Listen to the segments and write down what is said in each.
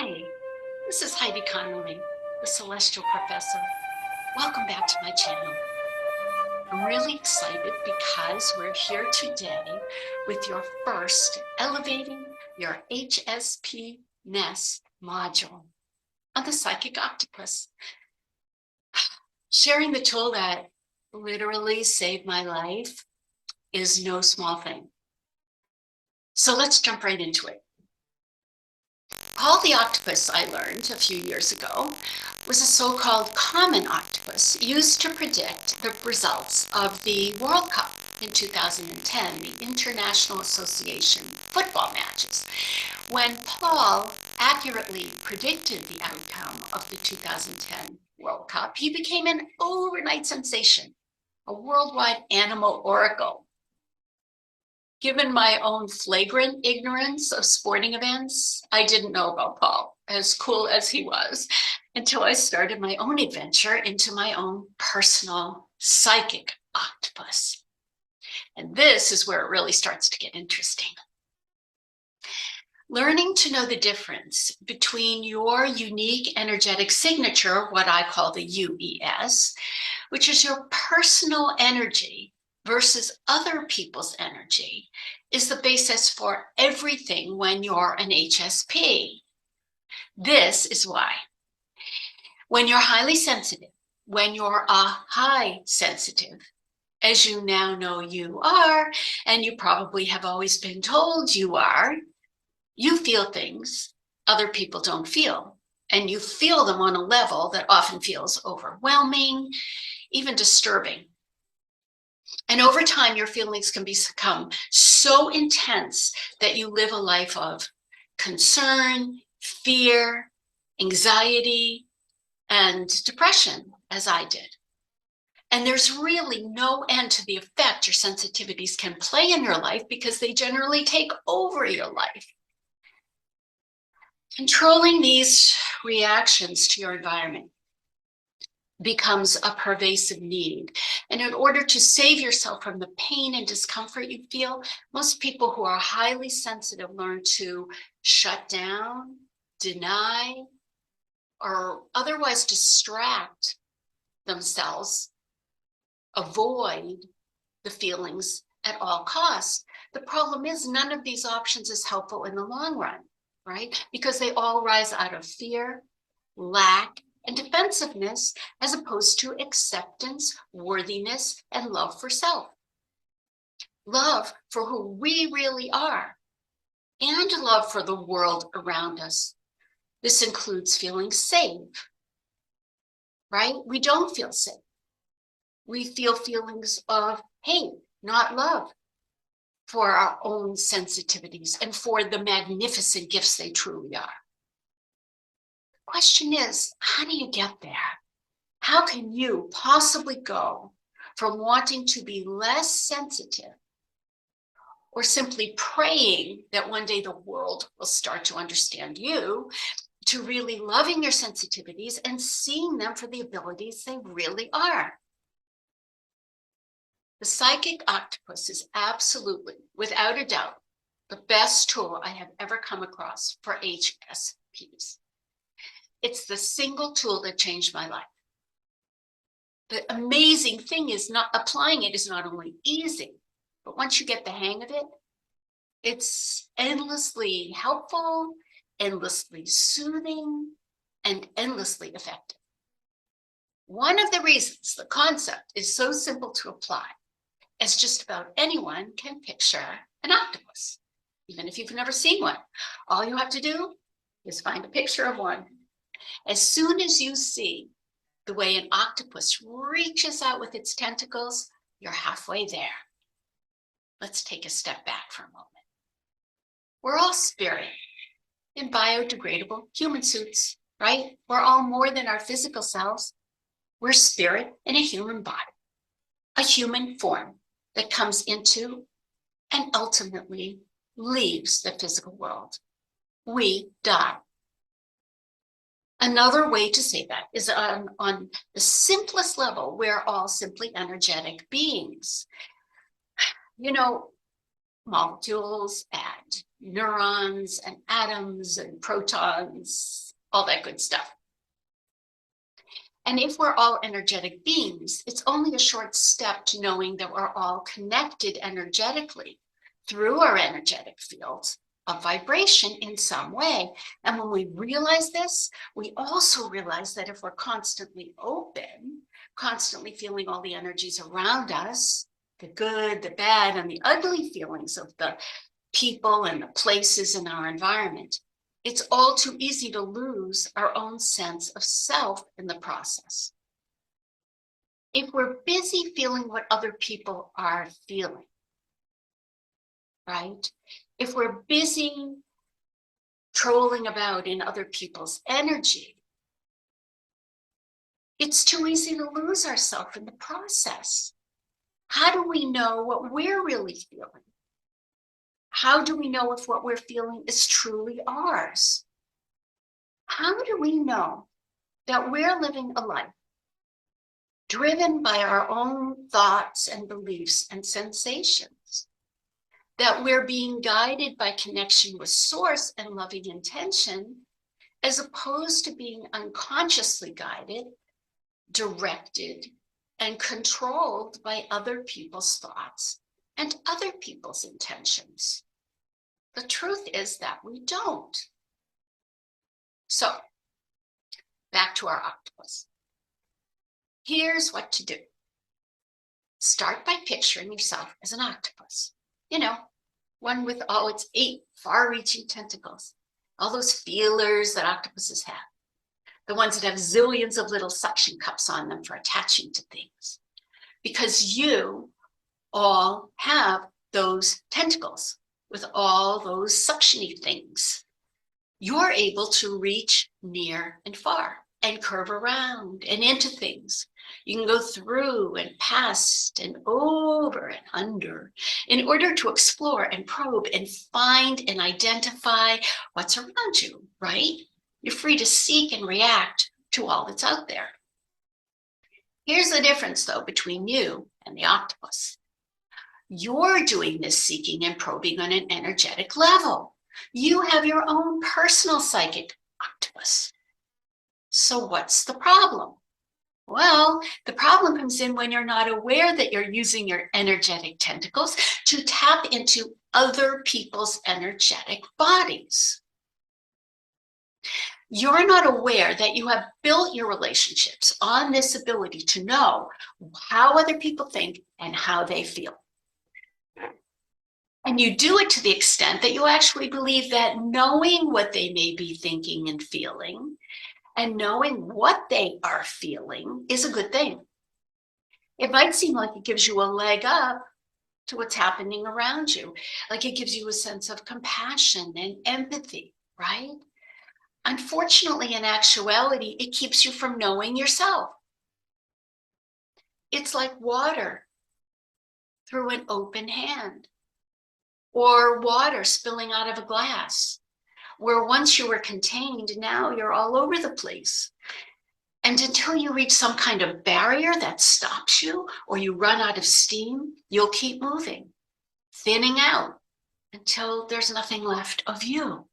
Hi, this is Heidi Connolly, the Celestial Professor. Welcome back to my channel. I'm really excited because we're here today with your first Elevating Your HSP-ness module on the Psychic Octopus. Sharing the tool that literally saved my life is no small thing. So let's jump right into it. Paul the octopus, I learned a few years ago, was a so-called common octopus used to predict the results of the World Cup in 2010, the International Association football matches. When Paul accurately predicted the outcome of the 2010 World Cup, he became an overnight sensation, a worldwide animal oracle. Given my own flagrant ignorance of sporting events, I didn't know about Paul, as cool as he was, until I started my own adventure into my own personal psychic octopus. And this is where it really starts to get interesting. Learning to know the difference between your unique energetic signature, what I call the UES, which is your personal energy, versus other people's energy, is the basis for everything when you're an HSP. This is why. When you're highly sensitive, when you're a high sensitive, as you now know you are, and you probably have always been told you are, you feel things other people don't feel, and you feel them on a level that often feels overwhelming, even disturbing. And over time, your feelings can become so intense that you live a life of concern, fear, anxiety, and depression, as I did. And there's really no end to the effect your sensitivities can play in your life because they generally take over your life. Controlling these reactions to your environment becomes a pervasive need. And in order to save yourself from the pain and discomfort you feel, most people who are highly sensitive learn to shut down, deny, or otherwise distract themselves, avoid the feelings at all costs. The problem is none of these options is helpful in the long run, right? Because they all rise out of fear, lack, and defensiveness, as opposed to acceptance, worthiness, and love for self. Love for who we really are, and love for the world around us. This includes feeling safe, right? We don't feel safe. We feel feelings of hate, not love, for our own sensitivities and for the magnificent gifts they truly are. Question is, how do you get there? How can you possibly go from wanting to be less sensitive or simply praying that one day the world will start to understand you, to really loving your sensitivities and seeing them for the abilities they really are? The Psychic Octopus is absolutely, without a doubt, the best tool I have ever come across for HSPs. It's the single tool that changed my life. The amazing thing is not applying it is not only easy, but once you get the hang of it, it's endlessly helpful, endlessly soothing, and endlessly effective. One of the reasons the concept is so simple to apply is just about anyone can picture an octopus, even if you've never seen one. All you have to do is find a picture of one. As soon as you see the way an octopus reaches out with its tentacles, you're halfway there. Let's take a step back for a moment. We're all spirit in biodegradable human suits, right? We're all more than our physical selves. We're spirit in a human body, a human form that comes into and ultimately leaves the physical world. We die. Another way to say that is on the simplest level, we're all simply energetic beings. You know, molecules and neurons and atoms and protons, all that good stuff. And if we're all energetic beings, it's only a short step to knowing that we're all connected energetically through our energetic fields of vibration in some way. And when we realize this, we also realize that if we're constantly open, constantly feeling all the energies around us, the good, the bad, and the ugly feelings of the people and the places in our environment, it's all too easy to lose our own sense of self in the process. If we're busy feeling what other people are feeling, right? If we're busy trolling about in other people's energy, it's too easy to lose ourselves in the process. How do we know what we're really feeling? How do we know if what we're feeling is truly ours? How do we know that we're living a life driven by our own thoughts and beliefs and sensations? That we're being guided by connection with source and loving intention, as opposed to being unconsciously guided, directed, and controlled by other people's thoughts and other people's intentions. The truth is that we don't. So, back to our octopus. Here's what to do. Start by picturing yourself as an octopus. You know, one with all its 8 far-reaching tentacles, all those feelers that octopuses have, the ones that have zillions of little suction cups on them for attaching to things. Because you all have those tentacles with all those suctiony things. You're able to reach near and far and curve around and into things. You can go through and past and over and under in order to explore and probe and find and identify what's around you, right? You're free to seek and react to all that's out there. Here's the difference, though, between you and the octopus. You're doing this seeking and probing on an energetic level. You have your own personal psychic octopus. So what's the problem? Well, the problem comes in when you're not aware that you're using your energetic tentacles to tap into other people's energetic bodies. You're not aware that you have built your relationships on this ability to know how other people think and how they feel. And you do it to the extent that you actually believe that knowing what they may be thinking and feeling and knowing what they are feeling is a good thing. It might seem like it gives you a leg up to what's happening around you, like it gives you a sense of compassion and empathy, right? Unfortunately, in actuality, it keeps you from knowing yourself. It's like water through an open hand, or water spilling out of a glass, where once you were contained, now you're all over the place. And until you reach some kind of barrier that stops you, or you run out of steam, you'll keep moving, thinning out until there's nothing left of you.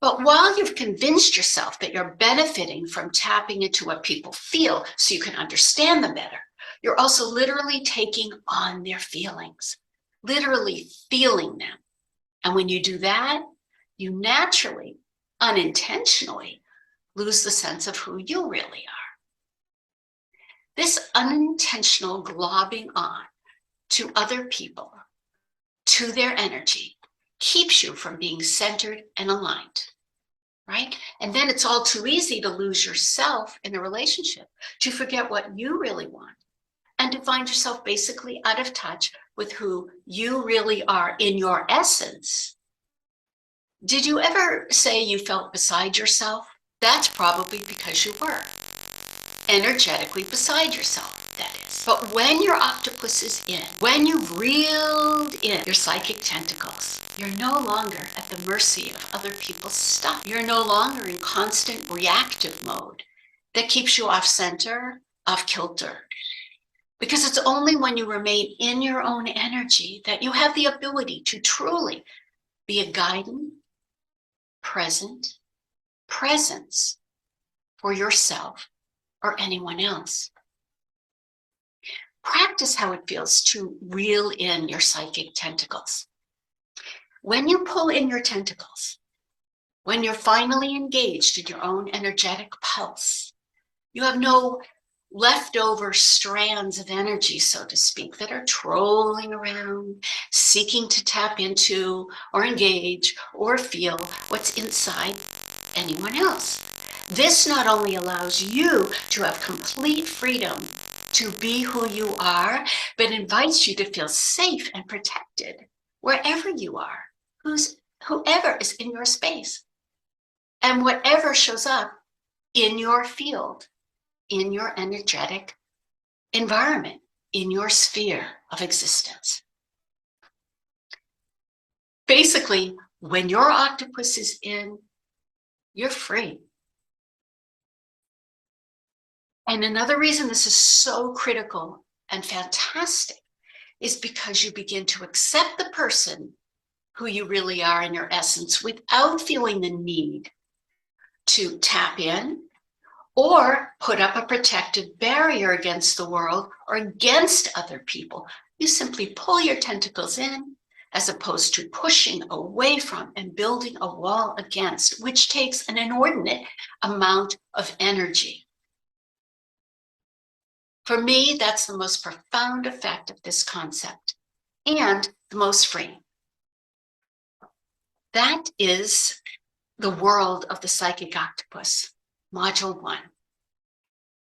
But while you've convinced yourself that you're benefiting from tapping into what people feel so you can understand them better, you're also literally taking on their feelings, literally feeling them. And when you do that, you naturally, unintentionally, lose the sense of who you really are. This unintentional globbing on to other people, to their energy, keeps you from being centered and aligned, right? And then it's all too easy to lose yourself in a relationship, to forget what you really want, and to find yourself basically out of touch with who you really are in your essence. Did you ever say you felt beside yourself? That's probably because you were energetically beside yourself, that is. But when your octopus is in, when you've reeled in your psychic tentacles, you're no longer at the mercy of other people's stuff. You're no longer in constant reactive mode that keeps you off center, off kilter. Because it's only when you remain in your own energy that you have the ability to truly be a guiding, presence for yourself or anyone else. Practice how it feels to reel in your psychic tentacles. When you pull in your tentacles, when you're finally engaged in your own energetic pulse, you have no leftover strands of energy, so to speak, that are trolling around, seeking to tap into or engage or feel what's inside anyone else. This not only allows you to have complete freedom to be who you are, but invites you to feel safe and protected wherever you are, whoever is in your space, and whatever shows up in your field, in your energetic environment, in your sphere of existence. Basically, when your octopus is in, you're free. And another reason this is so critical and fantastic is because you begin to accept the person who you really are in your essence without feeling the need to tap in or put up a protective barrier against the world or against other people. You simply pull your tentacles in as opposed to pushing away from and building a wall against, which takes an inordinate amount of energy. For me, that's the most profound effect of this concept and the most freeing. That is the world of the psychic octopus, Module 1.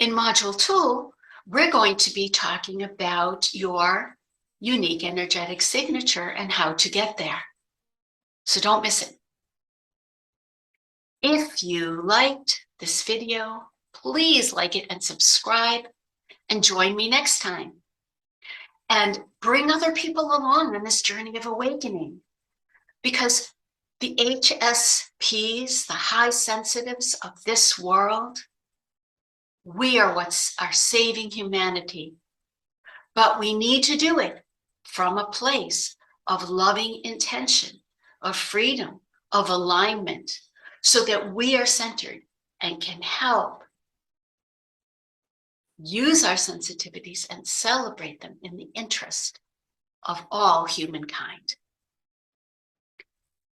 In Module 2, we're going to be talking about your unique energetic signature and how to get there. So don't miss it. If you liked this video, please like it and subscribe and join me next time. And bring other people along on this journey of awakening, because the HSPs, the high sensitives of this world, we are what are saving humanity. But we need to do it from a place of loving intention, of freedom, of alignment, so that we are centered and can help use our sensitivities and celebrate them in the interest of all humankind.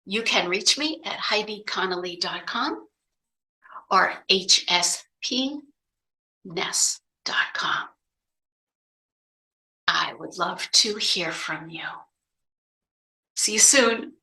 You can reach me at HeidiConnolly.com or HSPness.com. I would love to hear from you. See you soon.